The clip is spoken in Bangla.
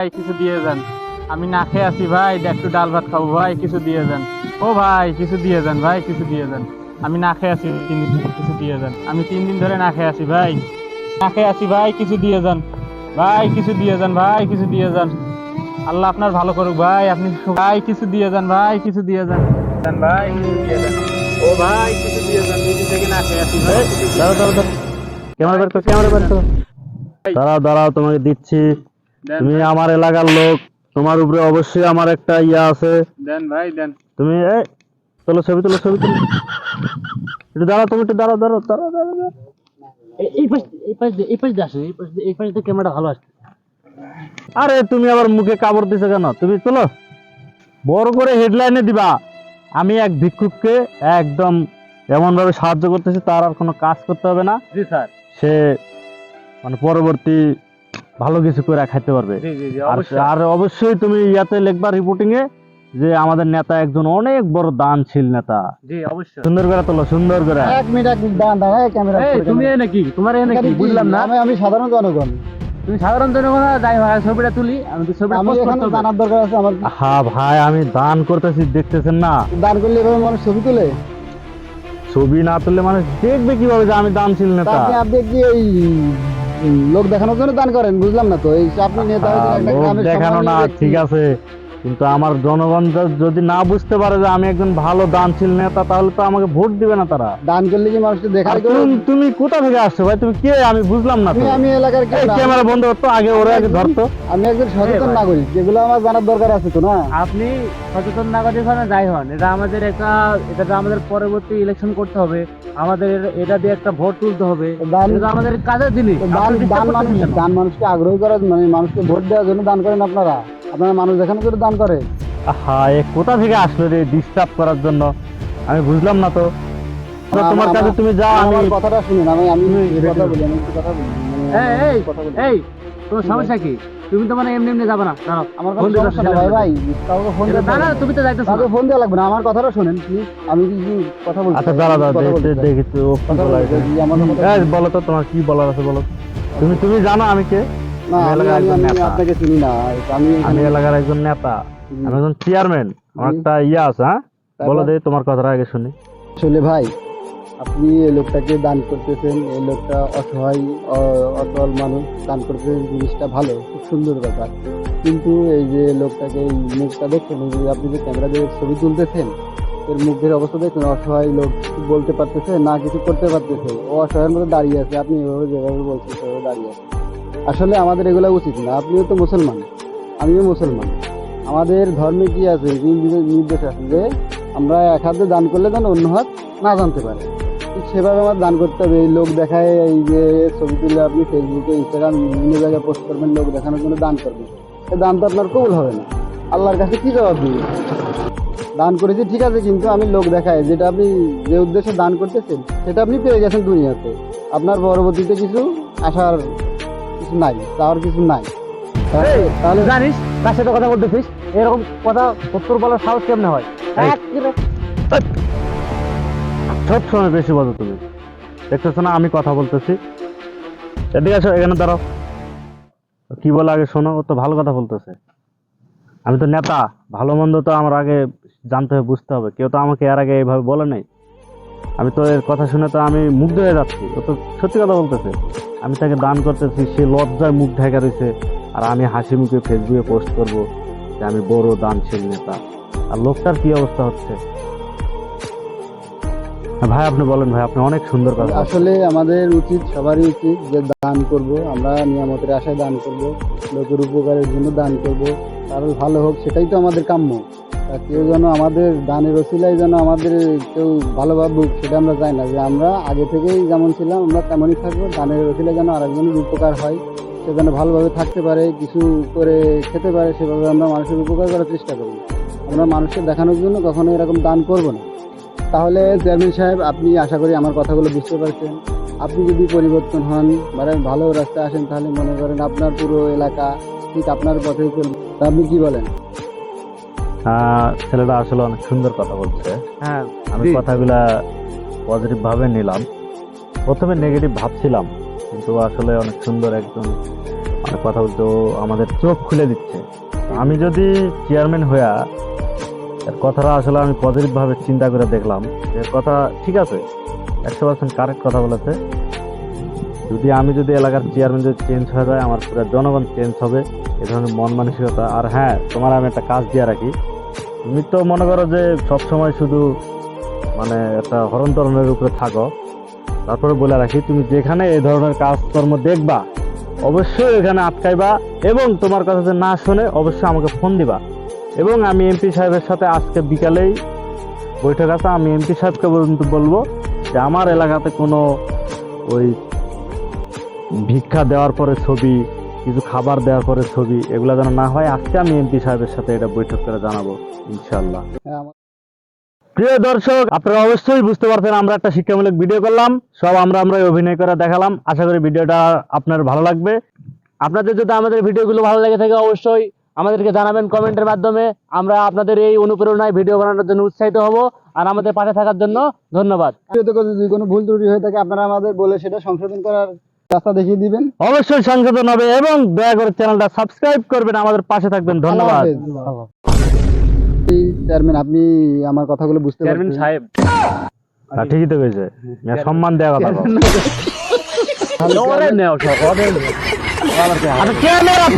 ভাই কিছু দিয়ে যান, আমি না খেয়ে আছি ভাই, একটু ডাল ভাত খাবো ভাই, কিছু দিয়ে যান। ও ভাই কিছু দিয়ে যান ভাই, কিছু দিয়ে যান, আমি না খেয়ে আছি 3 দিন, কিছু দিয়ে যান, আমি 3 দিন ধরে না খেয়ে আছি ভাই, না খেয়ে আছি ভাই, কিছু দিয়ে যান ভাই, কিছু দিয়ে যান ভাই, কিছু দিয়ে যান। আল্লাহ আপনার ভালো করুক ভাই, আপনি ভাই কিছু দিয়ে যান ভাই, কিছু দিয়ে যান ভাই, কিছু দিয়ে যান। ও ভাই কিছু দিয়ে যান, 2 দিন থেকে না খেয়ে আছি ভাই, দাঁড়াও দাঁড়াও দাঁড়াও, ক্যামেরা বের করো, ক্যামেরা বের করো। দাঁড়াও দাঁড়াও, তোমাকে দিচ্ছি। দেন তুমি ভাই, আমার এলাকার লোক, তোমার উপরে অবশ্যই আমার একটা ইয়া আছে। দেন ভাই দেন। তুমি তোলো ছবি, তোলো ছবি, তোলো। একটু দাঁড়াও, তুমি একটু দাঁড়াও দাঁড়াও দাঁড়াও দাঁড়াও দাঁড়াও। এই পাশ দিয়ে আসো, এই পাশ দিয়ে ক্যামেরাটা ভালো আসছে। আরে তুমি আবার মুখে কাপড় দিছো কেন? তুমি তোলো, বড় করে হেডলাইনে দিবা আমি এক ভিক্ষুককে একদম এমন ভাবে সাহায্য করতেছি, তার আর কোনো কাজ করতে হবে না, জি স্যার, সে মানে পরবর্তী ভালো কিছু করে খাইতে পারবে। জি জি জি আর অবশ্যই। আর অবশ্যই তুমি ইয়াতে লিখবা রিপোর্টিং এ যে আমাদের নেতা একজন অনেক বড় দানশীল নেতা। জি অবশ্যই। সুন্দর করে তোলো, সুন্দর করে। এক মিনিট দাঁড়ান দাঁড়ান, ক্যামেরা এই তুমি এ নাকি, তোমার এ নাকি বুঝলাম না। আমি সাধারণ জনগণ, তুমি সাধারণ জনগণ, যাই হয় ছবিটা তুলি, আমি তো ছবিটা আমি পোস্ট এখানে করতে হবে। জানার দরকার আছে আমার। হ্যাঁ ভাই, আমি দান করতেছি, দেখতেছেন না? দান করলে এভাবে মানুষ ছবি তুলে? ছবি না তুললে মানুষ দেখবে কিভাবে যে আমি দানশীল তা নেতা? আপনি কি এই লোক দেখানোর জন্য দান করেন? বুঝলাম না তো। এই আপনি নেতা হয়েছেন, একটা লোক গ্রামের দেখানো সম্মানীয় না, ব্যক্তি। ঠিক আছে, কিন্তু আমার জনগণ যদি না বুঝতে পারে যে আমি একজন ভালো দানশীল নেতা, তাহলে তো আমাকে ভোট দিবে না তারা। দান করলে কি মানুষকে আর দেখার তুমি কোথা থেকে আসছো ভাই? তুমি কে? আমি বুঝলাম না তো। আমি এলাকার কেউ না। ক্যামেরা বন্ধ করতো, আগে ওরা আগে ধরতো। আমি একজন সচেতন ভাই। নাগরিক, যেগুলো আমার জানার দরকার আছে তো না। আপনি সচেতন নাগরিক হন আর যাই হন, এটা আমাদের এটা তো আমাদের পরবর্তী ইলেকশন করতে হবে, আমাদের এটা দিয়ে একটা ভোট তুলতে হবে, দান- এটা তো আমাদের কাজের জিনিস। দান আপনি disturb দান করতেছেন মানুষ কেন? দান মানুষকে আগ্রহী করার, মানে মানুষকে ভোট দেওয়ার জন্য দান করেন আপনারা। আপনারা মানুষ দেখানোর জন্য দান করে। হ্যাঁ, এ কোথা থেকে আসলো রে ডিস্টার্ব করার জন্য? আমি বুঝলাম না তো। তো তোমার কাছে তুমি যাও, আমি আমার কথাটা শুনুন, আমি কথা বলি, আমি একটু কথা বলি, এই এই কথা বলি। এই, তোমার সমস্যা কি? তুমি তো মানে এমনি এমনি যাবে না, দাঁড়াও। আমার ফোন কোনো দিতে সমস্যা না আসলে ভাই, কাউকে ফোন এটা দিতে দাঁড়াও, হবে না। তুমি তো যাইতেছো কাউকে না। ফোন দেওয়া লাগবে না, আমার কথাটা শোনেন প্লিজ। আমি কি কথা বলছি? আচ্ছা দাঁড়া দাঁড়া, দেখি তো ও কি কথা বলা বলছি, আছে। আমার কথা এই, বলো তো তোমার কি বলার আছে, বলো। তুমি জানো আমি কে? না, আমি এলাকার একজন আমি নেতা। আপনাকে চিনি না। আমি আমি এখানে এলাকার একজন নেতা, জি। আমি একজন চেয়ারম্যান, আমার জি। একটা ইয়ে আছে। হ্যাঁ বলো, তারপর? দেখি তোমার কথাটা আগে শুনি। আসলে ভাই, আপনি এই লোকটাকে দান করতেছেন, এই লোকটা অসহায় অসল মানুষ, দান করতেছেন, জিনিসটা ভালো, খুব সুন্দর ব্যাপার। কিন্তু এই যে লোকটাকে, এই মুখটা দেখছেন, এই যে আপনি যে ক্যামেরা দিয়ে ছবি তুলতেছেন, এর মুখের অবস্থা দেখুন, অসহায় লোক, কিছু বলতে পারতেছে না, কিছু করতে পারতেছে, ও অসহায়ের মধ্যে দাঁড়িয়ে আছে, আপনি এভাবে যেভাবে বলছেন সেভাবে দাঁড়িয়ে আছে। আসলে আমাদের এগুলো উচিত না। আপনিও তো মুসলমান, আমিও মুসলমান। আমাদের ধর্মে কি আছে, নির্দেশ আছে যে আমরা এক হাতে দান করলে যেন অন্য হাত না জানতে পারে, ঠিক সেভাবে আমার দান করতে হবে। এই লোক দেখায়, এই যে ছবি তুলে আপনি ফেসবুকে, ইনস্টাগ্রাম, বিভিন্ন জায়গায় পোস্ট করবেন, লোক দেখানোর জন্য দান করবেন, এই দান তো আপনার কবুল হবে না। আল্লাহর কাছে কি জবাব দিবেন? দান করেছি ঠিক আছে, কিন্তু আমি লোক দেখায়, যেটা আপনি যে উদ্দেশ্যে দান করতেছেন সেটা আপনি পেয়ে গেছেন দুনিয়াতে, আপনার পরবর্তীতে কিছু আসার কিছু নাই, চাওয়ার কিছু নাই। তাহলে জানিস কার সাথে কথা বলতেছিস? এরকম কথা উত্তর বলার সাহস কেমনে হয়? এই। একেবারে- সব সময় বেশি বলো তুমি, দেখতেছো না আমি কথা বলতেছি? এদিকে আসো, এখানে দাঁড়াও। কি বলে আগে শোনো, ও তো ভালো কথা বলতেছে। আমি তো নেতা, ভালো মন্দ তো আমার আগে জানতে হবে, বুঝতে হবে। কেউ তো আমাকে এর আগে এইভাবে বলে নাই। আমি তো এর কথা শুনে তো আমি মুগ্ধ হয়ে যাচ্ছি, ও তো সত্যি কথা বলতেছে। আমি তাকে দান করতেছি, সে লজ্জায় মুখ ঢাকা রয়েছে, আর আমি হাসি মুখে ফেসবুকে পোস্ট করব যে আমি বড় দানশীল নেতা। আর লোকটার কি অবস্থা হচ্ছে? ভাই আপনি বলেন, ভাই আপনি অনেক সুন্দর কথা বলেন। আসলে আমাদের উচিত, সবারই উচিত যে দান করব, আমরা নিয়ামতের আশায় দান করব, লোকের উপকারের জন্য দান করব, কারো ভালো হোক সেটাই তো আমাদের কাম্য। তা কেউ যেন আমাদের দানের ওসিলায় যেন আমাদের কেউ ভালো ভাবুক, সেটা আমরা চাই না। যে আমরা আগে থেকেই যেমন ছিলাম আমরা তেমনই থাকবো, দানের ওসিলায় যেন আরেকজনের উপকার হয়, সে যেন ভালোভাবে থাকতে পারে, কিছু করে খেতে পারে, সেভাবে আমরা মানুষের উপকার করার চেষ্টা করব। আমরা মানুষকে দেখানোর জন্য কখনো এরকম দান করব না। তাহলে চেয়ারম্যান সাহেব, আপনি আশা করি আমার কথাগুলো বুঝতে পারছেন। আপনি যদি পরিবর্তন হন, মানে ভালো রাস্তায় আসেন, তাহলে মনে করেন আপনার পুরো এলাকা ঠিক আপনার পথেই চলবে। তা আপনি কি বলেন? ছেলেটা আসলে অনেক সুন্দর কথা বলছে। হ্যাঁ, আমি জি। কথাগুলা পজিটিভ ভাবে নিলাম, প্রথমে নেগেটিভ ভাবছিলাম, কিন্তু আসলে অনেক সুন্দর একজন মানে কথা বলতে ও আমাদের চোখ খুলে দিচ্ছে। আমি যদি চেয়ারম্যান হইয়া এর কথাটা আসলে আমি পজিটিভ ভাবে চিন্তা করে দেখলাম, এর কথা ঠিক আছে, 100% কারেক্ট কথা বলেছে। আমি যদি এলাকার চেয়ারম্যান যদি চেঞ্জ হয়ে যায়, আমার পুরো জনগণ চেঞ্জ হবে, এ ধরনের মন মানসিকতা। আর হ্যাঁ, তোমার আমি একটা কাজ দিয়ে রাখি, তুমি তো মনে করো যে সবসময় শুধু মানে একটা হরণ তরণের উপরে থাকো, তারপরে বলে রাখি, তুমি যেখানে এই ধরনের কাজকর্ম দেখবা অবশ্যই এখানে আটকাইবা, এবং তোমার কথা যে না শুনে অবশ্যই আমাকে ফোন দিবা। এবং আমি এমপি সাহেবের সাথে আজকে বিকালেই বৈঠক আছে, আমি এমপি সাহেবকে পর্যন্ত বলবো যে আমার এলাকাতে কোনো ওই ভিক্ষা দেওয়ার পরে ছবি, কিছু খাবার দেওয়ার পরে ছবি, এগুলা যেন না হয়। আজকে আমি এমপি সাহেবের সাথে এটা বৈঠক করে জানাবো ইনশাল্লাহ। হ্যাঁ, প্রিয় দর্শক, আপনারা অবশ্যই বুঝতে পারছেন আমরা একটা শিক্ষামূলক ভিডিও করলাম, সব আমরা অভিনয় করে দেখালাম। আশা করি ভিডিওটা আপনার ভালো লাগবে। আপনাদের যদি আমাদের ভিডিওগুলো ভালো লেগে থাকে অবশ্যই আমাদেরকে জানাবেন কমেন্টের মাধ্যমে। আমরা আপনাদের এই অনুপ্রেরণায় ভিডিও বানানোর জন্য উৎসাহিত হব। আর আমাদের পাশে থাকার জন্য ধন্যবাদ। ভিডিওতে যদি কোনো ভুল ত্রুটি হয়ে থাকে আপনারা আমাদের বলে সেটা সংশোধন করার রাস্তা দেখিয়ে দিবেন। অবশ্যই সংশোধন হবে, এবং দয়া করে চ্যানেলটা সাবস্ক্রাইব করবেন, আমাদের পাশে থাকবেন। ধন্যবাদ। চেয়ারম্যান, আপনি আমার কথাগুলো বুঝতে চেয়ারম্যান পারছেন? সাহেব, হ্যাঁ, ঠিকই তো কইছে, সম্মান দেওয়া কথা বলো। ওরে নেও সব, ওরে নেও। আচ্ছা, চেয়ারম্যান,